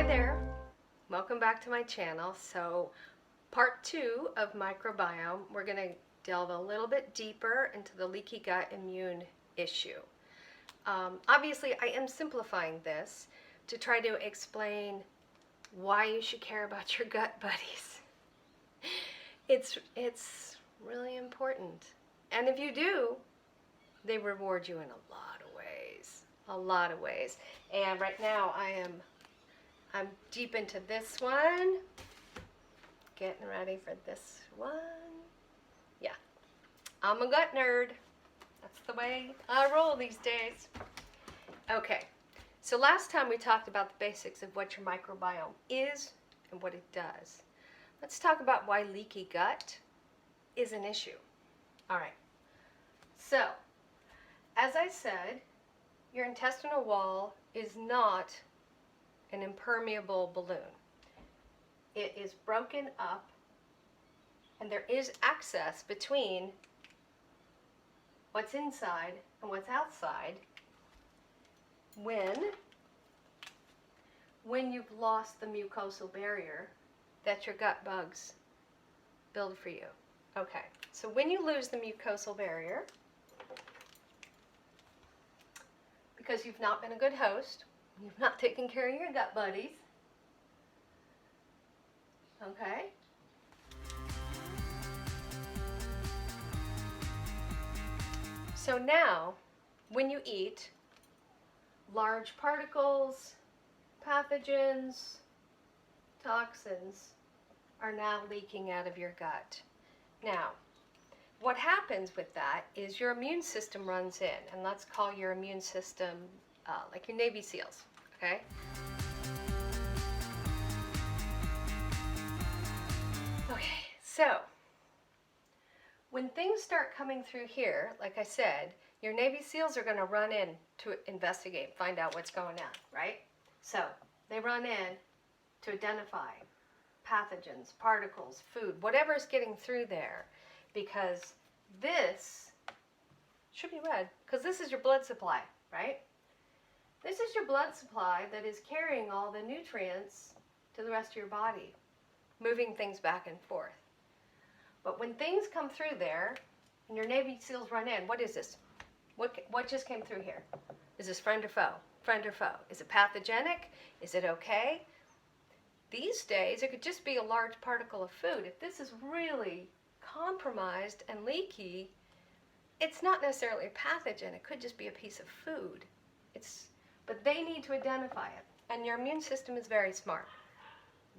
Hi there, welcome back to my channel. So part 2 of microbiome, we're going to delve a little bit deeper into the leaky gut immune issue. Obviously I am simplifying this to try to explain why you should care about your gut buddies. It's really important, and if you do, they reward you in a lot of ways. And right now I'm deep into this one, getting ready for this one. Yeah, I'm a gut nerd. That's the way I roll these days. Okay, so last time we talked about the basics of what your microbiome is and what it does. Let's talk about why leaky gut is an issue. All right, so as I said, your intestinal wall is not an impermeable balloon. It is broken up, and there is access between what's inside and what's outside when you've lost the mucosal barrier that your gut bugs build for you. Okay, so when you lose the mucosal barrier, because you've not been a good host, you've not taken care of your gut buddies, okay? So now, when you eat, large particles, pathogens, toxins are now leaking out of your gut. Now, what happens with that is your immune system runs in, and let's call your immune system like your Navy SEALs, okay? Okay, so when things start coming through here, like I said, your Navy SEALs are going to run in to investigate, find out what's going on, right? So they run in to identify pathogens, particles, food, whatever's getting through there, because this should be red, because this is your blood supply, right? This is your blood supply that is carrying all the nutrients to the rest of your body, moving things back and forth. But when things come through there, and your Navy SEALs run in, what is this? What just came through here? Is this friend or foe? Friend or foe? Is it pathogenic? Is it okay? These days, it could just be a large particle of food. If this is really compromised and leaky, it's not necessarily a pathogen. It could just be a piece of food. But they need to identify it. And your immune system is very smart.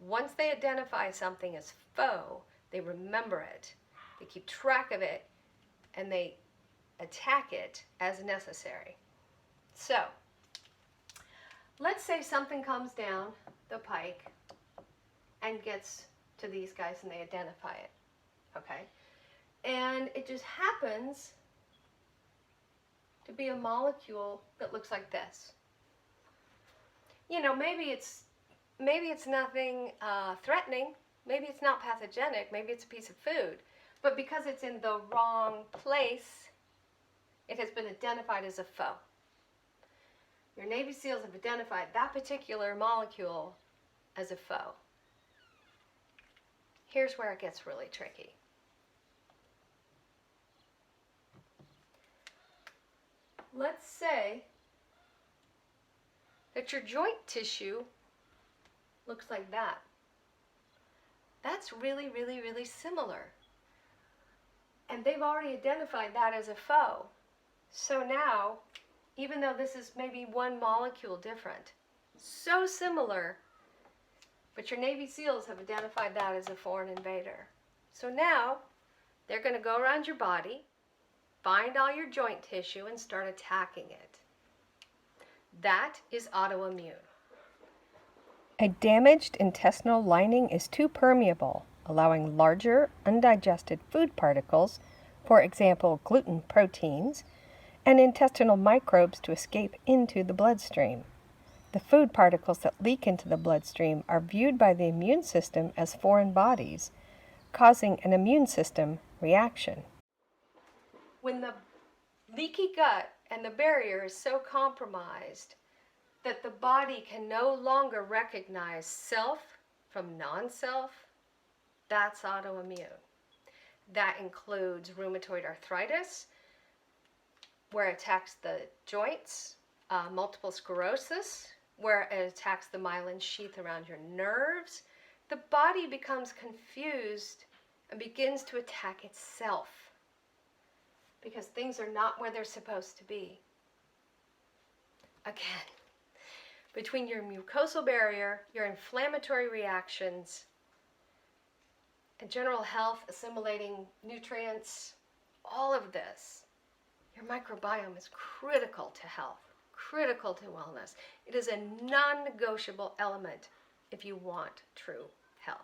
Once they identify something as foe, they remember it, they keep track of it, and they attack it as necessary. So, let's say something comes down the pike and gets to these guys and they identify it, okay? And it just happens to be a molecule that looks like this. You know, maybe it's nothing threatening, maybe it's not pathogenic, maybe it's a piece of food, but because it's in the wrong place, it has been identified as a foe. Your Navy SEALs have identified that particular molecule as a foe. Here's where it gets really tricky. Let's say that your joint tissue looks like that. That's really, really, really similar. And they've already identified that as a foe. So now, even though this is maybe one molecule different, so similar, but your Navy SEALs have identified that as a foreign invader. So now, they're going to go around your body, find all your joint tissue, and start attacking it. That is autoimmune. A damaged intestinal lining is too permeable, allowing larger, undigested food particles, for example, gluten proteins, and intestinal microbes to escape into the bloodstream. The food particles that leak into the bloodstream are viewed by the immune system as foreign bodies, causing an immune system reaction. When the leaky gut and the barrier is so compromised, that the body can no longer recognize self from non-self, that's autoimmune. That includes rheumatoid arthritis, where it attacks the joints, multiple sclerosis, where it attacks the myelin sheath around your nerves. The body becomes confused and begins to attack itself because things are not where they're supposed to be. Again, between your mucosal barrier, your inflammatory reactions, and general health, assimilating nutrients, all of this, your microbiome is critical to health, critical to wellness. It is a non-negotiable element if you want true health.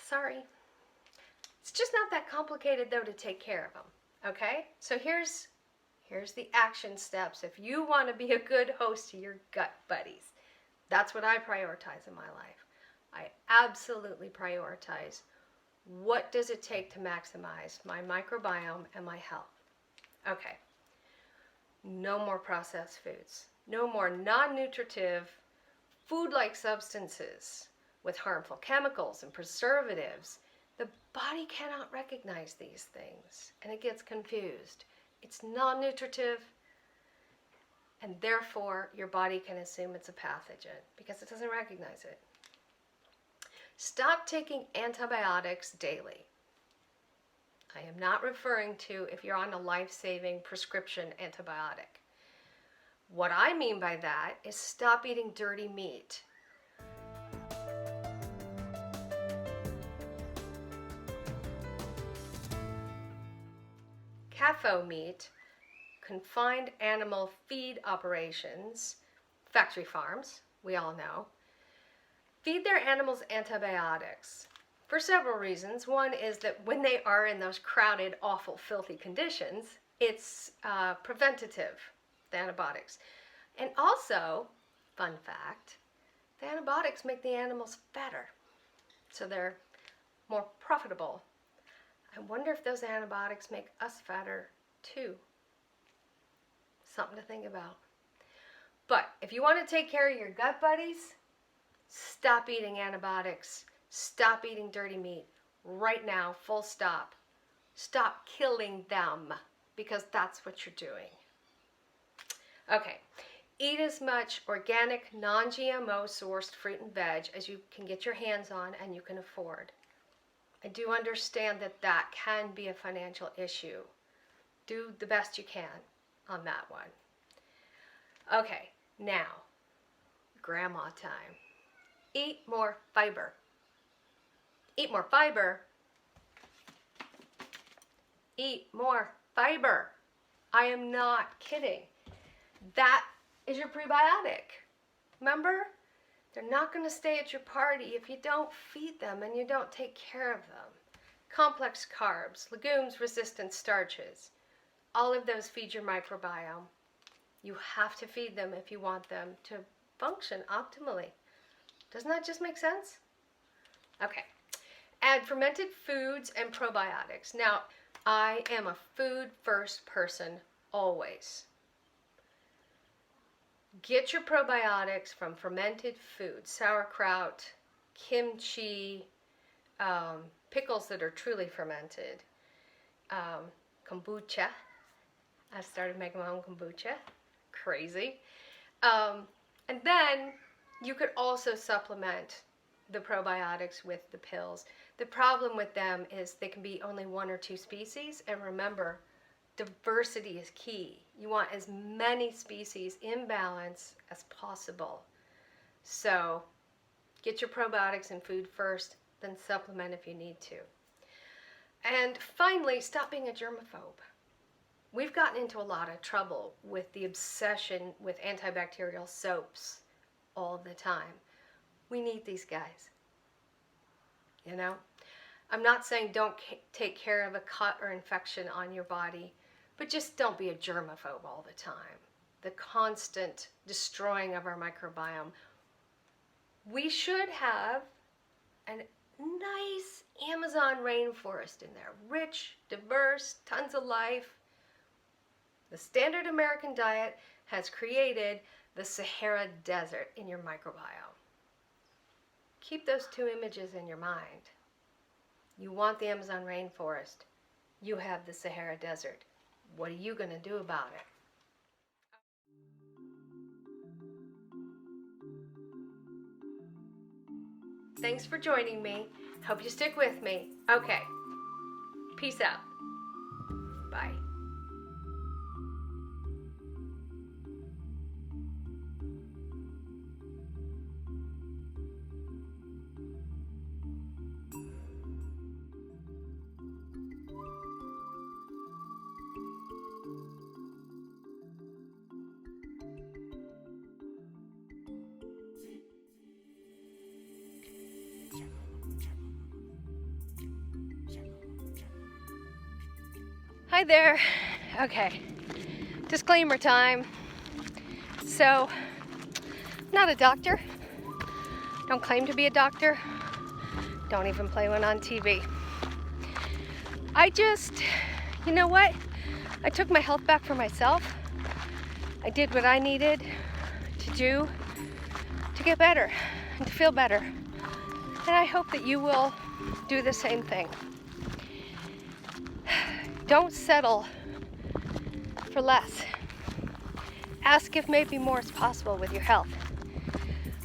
Sorry. It's just not that complicated, though, to take care of them, okay? So here's the action steps if you want to be a good host to your gut buddies. That's what I prioritize in my life. I absolutely prioritize what does it take to maximize my microbiome and my health. Okay, no more processed foods. No more non-nutritive food-like substances with harmful chemicals and preservatives. The body cannot recognize these things and it gets confused. It's non-nutritive and therefore your body can assume it's a pathogen because it doesn't recognize it. Stop taking antibiotics daily. I am not referring to if you're on a life-saving prescription antibiotic. What I mean by that is stop eating dirty meat. CAFO meat, confined animal feed operations, factory farms, we all know, feed their animals antibiotics for several reasons. One is that when they are in those crowded, awful, filthy conditions, it's preventative, the antibiotics. And also, fun fact, the antibiotics make the animals fatter, so they're more profitable. I wonder if those antibiotics make us fatter too. Something to think about. But if you want to take care of your gut buddies, stop eating antibiotics. Stop eating dirty meat. Right now, full stop. Stop killing them because that's what you're doing. Okay, eat as much organic, non-GMO sourced fruit and veg as you can get your hands on and you can afford. I do understand that that can be a financial issue. Do the best you can on that one. Okay, now, grandma time. Eat more fiber. Eat more fiber. Eat more fiber. I am not kidding. That is your prebiotic. Remember? They're not going to stay at your party if you don't feed them and you don't take care of them. Complex carbs, legumes-resistant starches, all of those feed your microbiome. You have to feed them if you want them to function optimally. Doesn't that just make sense? Okay. Add fermented foods and probiotics. Now, I am a food-first person always. Get your probiotics from fermented foods, sauerkraut, kimchi, pickles that are truly fermented, kombucha. I started making my own kombucha. Crazy. And then you could also supplement the probiotics with the pills. The problem with them is they can be only 1 or 2 species, and remember, diversity is key. You want as many species in balance as possible. So get your probiotics in food first, then supplement if you need to. And finally, stop being a germaphobe. We've gotten into a lot of trouble with the obsession with antibacterial soaps all the time. We need these guys. You know? I'm not saying don't take care of a cut or infection on your body, but just don't be a germaphobe all the time. The constant destroying of our microbiome. We should have a nice Amazon rainforest in there. Rich, diverse, tons of life. The standard American diet has created the Sahara Desert in your microbiome. Keep those two images in your mind. You want the Amazon rainforest. You have the Sahara Desert. What are you going to do about it? Thanks for joining me. Hope you stick with me. Okay. Peace out. Bye. Hi there. Okay, disclaimer time. So, not a doctor. Don't claim to be a doctor. Don't even play one on TV. You know what? I took my health back for myself. I did what I needed to do to get better and to feel better. And I hope that you will do the same thing. Don't settle for less. Ask if maybe more is possible with your health.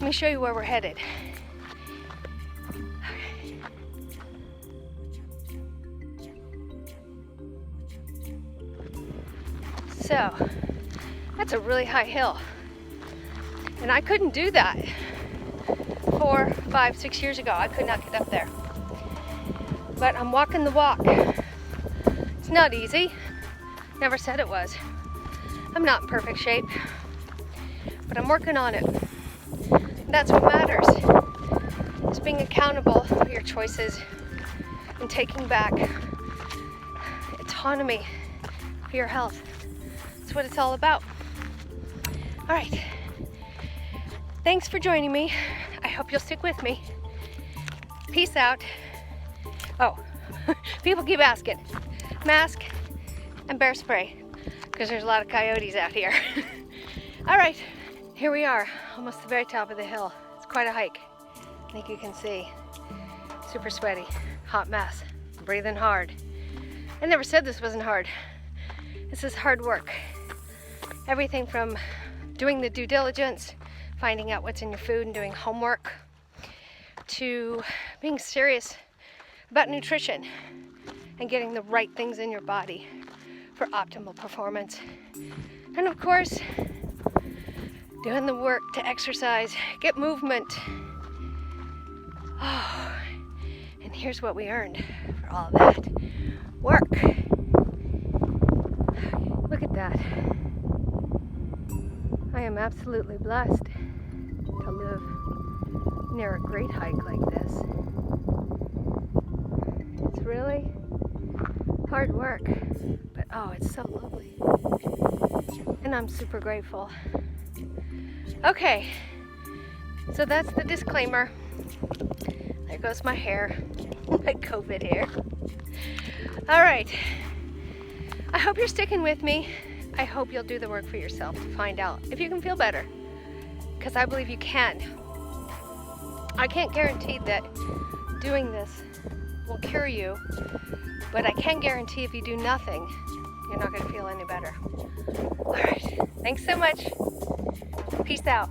Let me show you where we're headed. So, that's a really high hill. And I couldn't do that 4, 5, 6 years ago. I could not get up there. But I'm walking the walk. It's not easy. Never said it was. I'm not in perfect shape, but I'm working on it. That's what matters. Is being accountable for your choices and taking back autonomy for your health. That's what it's all about. All right. Thanks for joining me. I hope you'll stick with me. Peace out. Oh, people keep asking. Mask and bear spray, because there's a lot of coyotes out here. All right, here we are, almost the very top of the hill. It's quite a hike. I think you can see. Super sweaty, hot mess, breathing hard. I never said this wasn't hard. This is hard work. Everything from doing the due diligence, finding out what's in your food and doing homework, to being serious about nutrition and getting the right things in your body for optimal performance. And of course, doing the work to exercise, get movement. Oh, and here's what we earned for all of that work. Look at that. I am absolutely blessed to live near a great hike like this. It's really hard work, but oh, it's so lovely. And I'm super grateful. Okay, so that's the disclaimer. There goes my hair, my COVID hair. All right, I hope you're sticking with me. I hope you'll do the work for yourself to find out if you can feel better, because I believe you can. I can't guarantee that doing this will cure you, but I can guarantee if you do nothing, you're not going to feel any better. All right, thanks so much. Peace out.